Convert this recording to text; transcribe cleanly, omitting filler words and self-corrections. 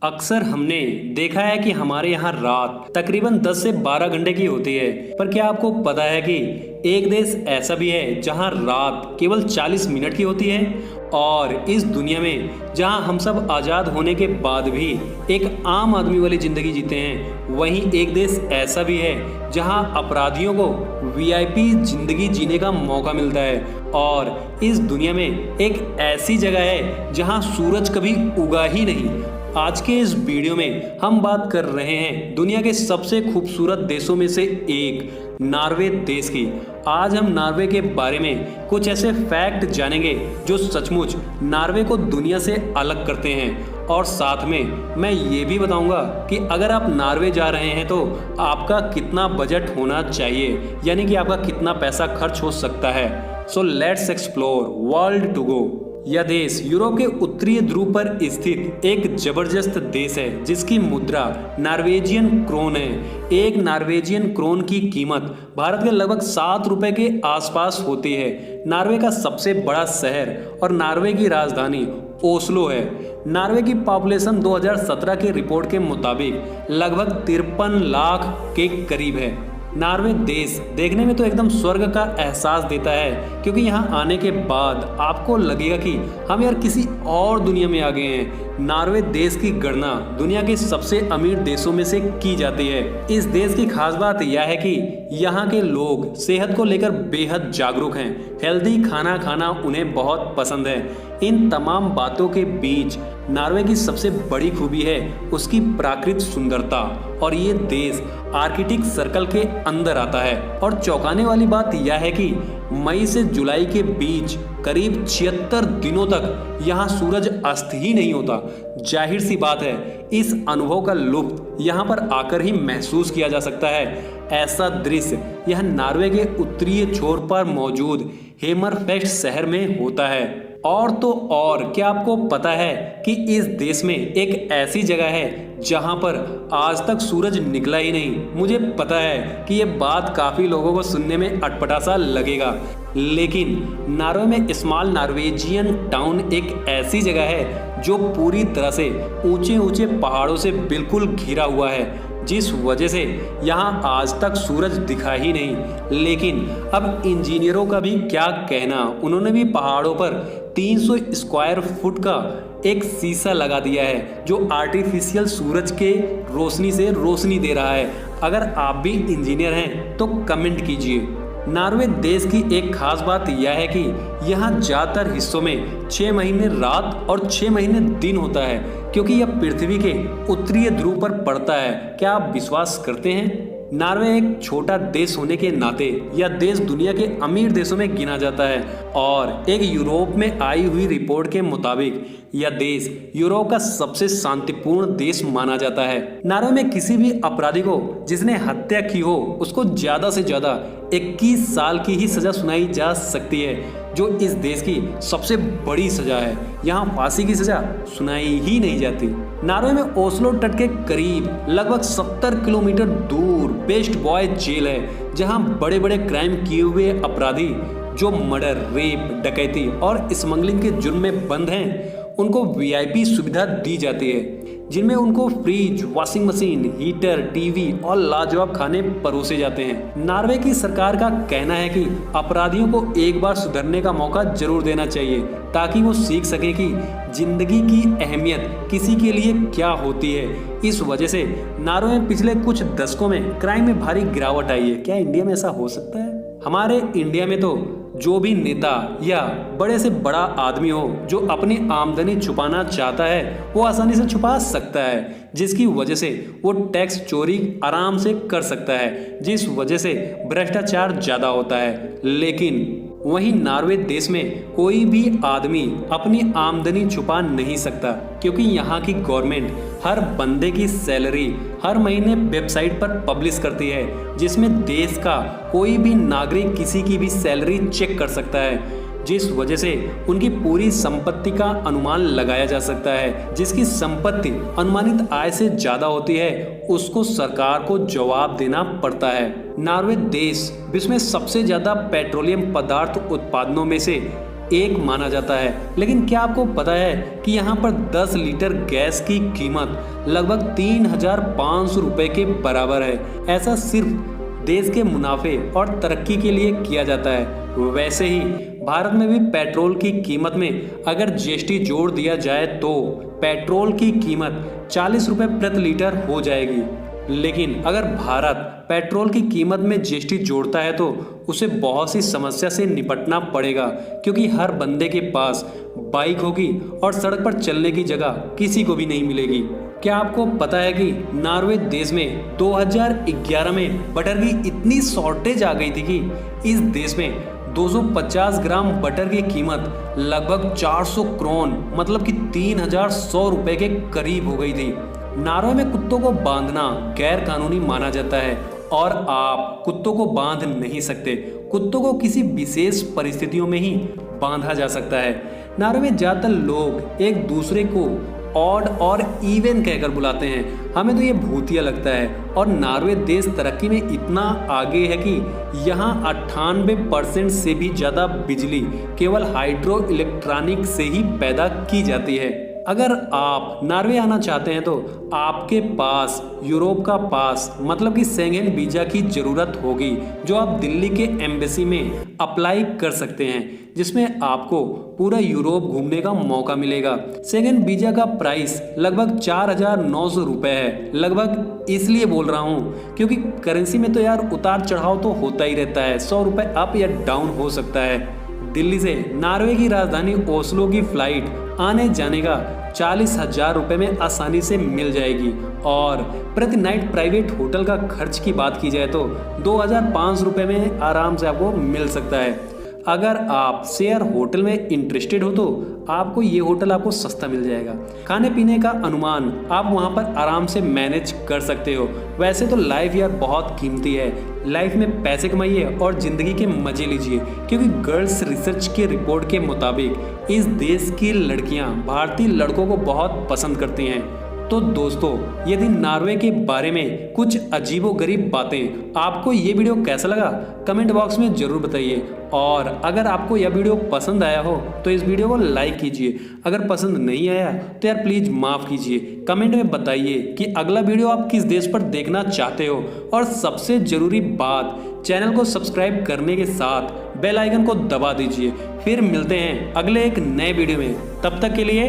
अक्सर हमने देखा है कि हमारे यहाँ रात तकरीबन 10 से 12 घंटे की होती है। पर क्या आपको पता है कि एक देश ऐसा भी है जहाँ रात केवल 40 मिनट की होती है। और इस दुनिया में जहाँ हम सब आज़ाद होने के बाद भी एक आम आदमी वाली ज़िंदगी जीते हैं, वहीं एक देश ऐसा भी है जहाँ अपराधियों को वीआईपी ज़िंदगी जीने का मौका मिलता है। और इस दुनिया में एक ऐसी जगह है जहाँ सूरज कभी उगा ही नहीं। आज के इस वीडियो में हम बात कर रहे हैं दुनिया के सबसे खूबसूरत देशों में से एक नॉर्वे देश की। आज हम नॉर्वे के बारे में कुछ ऐसे फैक्ट जानेंगे जो सचमुच नॉर्वे को दुनिया से अलग करते हैं। और साथ में मैं ये भी बताऊंगा कि अगर आप नॉर्वे जा रहे हैं तो आपका कितना बजट होना चाहिए, यानी कि आपका कितना पैसा खर्च हो सकता है। So let's explore world to go. यह देश यूरोप के उत्तरी ध्रुव पर स्थित एक जबरदस्त देश है जिसकी मुद्रा नॉर्वेजियन क्रोन है। एक नॉर्वेजियन क्रोन की कीमत भारत के लगभग 7 रुपए के आसपास होती है। नॉर्वे का सबसे बड़ा शहर और नॉर्वे की राजधानी ओस्लो है। नॉर्वे की पॉपुलेशन 2017 के रिपोर्ट के मुताबिक लगभग 53 लाख के करीब है। नॉर्वे देश देखने में तो एकदम स्वर्ग का एहसास देता है, क्योंकि यहाँ आने के बाद आपको लगेगा कि हम यार किसी और दुनिया में आ गए हैं। नॉर्वे देश की गणना दुनिया के सबसे अमीर देशों में से की जाती है। इस देश की खास बात यह है कि यहाँ के लोग सेहत को लेकर बेहद जागरूक हैं। हेल्दी खाना खाना उन्हें बहुत पसंद है। इन तमाम बातों के बीच नॉर्वे की सबसे बड़ी खूबी है उसकी प्राकृतिक सुंदरता। और ये देश आर्कटिक सर्कल के अंदर आता है। और चौंकाने वाली बात यह है कि मई से जुलाई के बीच करीब 76 दिनों तक यहाँ सूरज अस्त ही नहीं होता। जाहिर सी बात है इस अनुभव का लुत्फ यहाँ पर आकर ही महसूस किया जा सकता है। ऐसा दृश्य यह नॉर्वे के उत्तरी छोर पर मौजूद हेमरफेस्ट शहर में होता है। और तो और क्या आपको पता है कि इस देश में एक ऐसी जगह है जहां पर आज तक सूरज निकला ही नहीं। मुझे पता है कि ये बात काफ़ी लोगों को सुनने में अटपटा सा लगेगा, लेकिन नॉर्वे में स्मॉल नॉर्वेजियन टाउन एक ऐसी जगह है जो पूरी तरह से ऊंचे ऊंचे पहाड़ों से बिल्कुल घिरा हुआ है, जिस वजह से यहाँ आज तक सूरज दिखा ही नहीं। लेकिन अब इंजीनियरों का भी क्या कहना, उन्होंने भी पहाड़ों पर 300 स्क्वायर फुट का एक शीशा लगा दिया है जो आर्टिफिशियल सूरज के रोशनी से रोशनी दे रहा है। अगर आप भी इंजीनियर हैं तो कमेंट कीजिए। नॉर्वे देश की एक खास बात यह है कि यहाँ ज़्यादातर हिस्सों में 6 महीने रात और 6 महीने दिन होता है, क्योंकि यह पृथ्वी के उत्तरी ध्रुव पर पड़ता है। क्या आप विश्वास करते हैं? नॉर्वे एक छोटा देश होने के नाते यह देश दुनिया के अमीर देशों में गिना जाता है। और एक यूरोप में आई हुई रिपोर्ट के मुताबिक यह देश यूरोप का सबसे शांतिपूर्ण देश माना जाता है। नॉर्वे में किसी भी अपराधी को जिसने हत्या की हो उसको ज्यादा से ज्यादा 21 साल की ही सजा सुनाई जा सकती है, जो इस देश की सबसे बड़ी सजा है। यहाँ फांसी की सजा सुनाई ही नहीं जाती। नॉर्वे में ओस्लो तट के करीब लगभग 70 किलोमीटर दूर बेस्ट बॉय जेल है, जहाँ बड़े बड़े क्राइम किए हुए अपराधी जो मर्डर, रेप, डकैती और स्मगलिंग के जुर्म में बंद हैं उनको वीआईपी सुविधा दी जाती है, जिनमें उनको fridge, washing machine, heater, TV और लाजवाब खाने परोसे जाते हैं। नॉर्वे की सरकार का कहना है कि अपराधियों को एक बार सुधरने का मौका जरूर देना चाहिए, ताकि वो सीख सके कि जिंदगी की अहमियत किसी के लिए क्या होती है। इस वजह से नॉर्वे में पिछले कुछ दशकों में क्राइम में भारी गिरावट आई है। क्या इंडिया में ऐसा हो सकता है? हमारे इंडिया में तो जो भी नेता या बड़े से बड़ा आदमी हो जो अपनी आमदनी छुपाना चाहता है वो आसानी से छुपा सकता है, जिसकी वजह से वो टैक्स चोरी आराम से कर सकता है, जिस वजह से भ्रष्टाचार ज़्यादा होता है। लेकिन वहीं नॉर्वे देश में कोई भी आदमी अपनी आमदनी छुपा नहीं सकता, क्योंकि यहाँ की गवर्नमेंट हर बंदे की सैलरी हर महीने वेबसाइट पर पब्लिश करती है, जिसमें देश का कोई भी नागरिक किसी की भी सैलरी चेक कर सकता है, जिस वजह से उनकी पूरी संपत्ति का अनुमान लगाया जा सकता है। जिसकी संपत्ति अनुमानित आय से ज्यादा होती है उसको सरकार को जवाब देना पड़ता है। नॉर्वे देश विश्व में सबसे ज्यादा पेट्रोलियम पदार्थ उत्पादनों में से एक माना जाता है। लेकिन क्या आपको पता है कि यहाँ पर 10 लीटर गैस की कीमत लगभग 3,500 रुपए के बराबर है। ऐसा सिर्फ देश के मुनाफे और तरक्की के लिए किया जाता है। वैसे ही भारत में भी पेट्रोल की कीमत में अगर जीएसटी जोड़ दिया जाए तो पेट्रोल की कीमत 40 रुपए प्रति लीटर हो जाएगी। लेकिन अगर भारत पेट्रोल की कीमत में जीएसटी जोड़ता है तो उसे बहुत सी समस्या से निपटना पड़ेगा, क्योंकि हर बंदे के पास बाइक होगी और सड़क पर चलने की जगह किसी को भी नहीं मिलेगी। क्या आपको पता है कि नॉर्वे देश में 2011 में बटर की इतनी शॉर्टेज आ गई थी कि इस देश में 250 ग्राम बटर की कीमत लगभग 400 क्रोन मतलब कि 3,100 रुपए के करीब हो गई थी। नॉर्वे में कुत्तों को बांधना गैर कानूनी माना जाता है और आप कुत्तों को बांध नहीं सकते। कुत्तों को किसी विशेष परिस्थितियों में ही बांधा जा सकता है। नॉर्वे में ज्यादातर लोग एक दूसरे को ऑड और इवन कहकर बुलाते हैं। हमें तो ये भूतिया लगता है। और नॉर्वे देश तरक्की में इतना आगे है कि यहाँ 98% से भी ज्यादा बिजली केवल हाइड्रो इलेक्ट्रॉनिक से ही पैदा की जाती है। अगर आप नॉर्वे आना चाहते हैं तो आपके पास यूरोप का पास मतलब कि शेंगेन वीजा की जरूरत होगी, जो आप दिल्ली के एम्बेसी में अप्लाई कर सकते हैं, जिसमें आपको पूरा यूरोप घूमने का मौका मिलेगा। शेंगेन वीजा का प्राइस लगभग 4,900 रुपए है। लगभग इसलिए बोल रहा हूँ क्योंकि करेंसी में तो यार उतार चढ़ाव तो होता ही रहता है, 100 रुपए अप या डाउन हो सकता है। दिल्ली से नॉर्वे की राजधानी ओस्लो की फ्लाइट आने जाने का 40,000 रुपए में आसानी से मिल जाएगी। और प्रति नाइट प्राइवेट होटल का खर्च की बात की जाए तो 2,500 रुपए में आराम से आपको मिल सकता है। अगर आप शेयर होटल में इंटरेस्टेड हो तो आपको ये होटल आपको सस्ता मिल जाएगा। खाने पीने का अनुमान आप वहाँ पर आराम से मैनेज कर सकते हो। वैसे तो लाइफ यार बहुत कीमती है। लाइफ में पैसे कमाइए और जिंदगी के मजे लीजिए, क्योंकि गर्ल्स रिसर्च के रिपोर्ट के मुताबिक इस देश की लड़कियां भारतीय लड़कों को बहुत पसंद करती हैं। तो दोस्तों, यदि नॉर्वे के बारे में कुछ अजीबोगरीब बातें आपको ये वीडियो कैसा लगा कमेंट बॉक्स में जरूर बताइए। और अगर आपको यह वीडियो पसंद आया हो तो इस वीडियो को लाइक कीजिए। अगर पसंद नहीं आया तो यार प्लीज माफ कीजिए। कमेंट में बताइए कि अगला वीडियो आप किस देश पर देखना चाहते हो। और सबसे जरूरी बात, चैनल को सब्सक्राइब करने के साथ बेल आइकन को दबा दीजिए। फिर मिलते हैं अगले एक नए वीडियो में। तब तक के लिए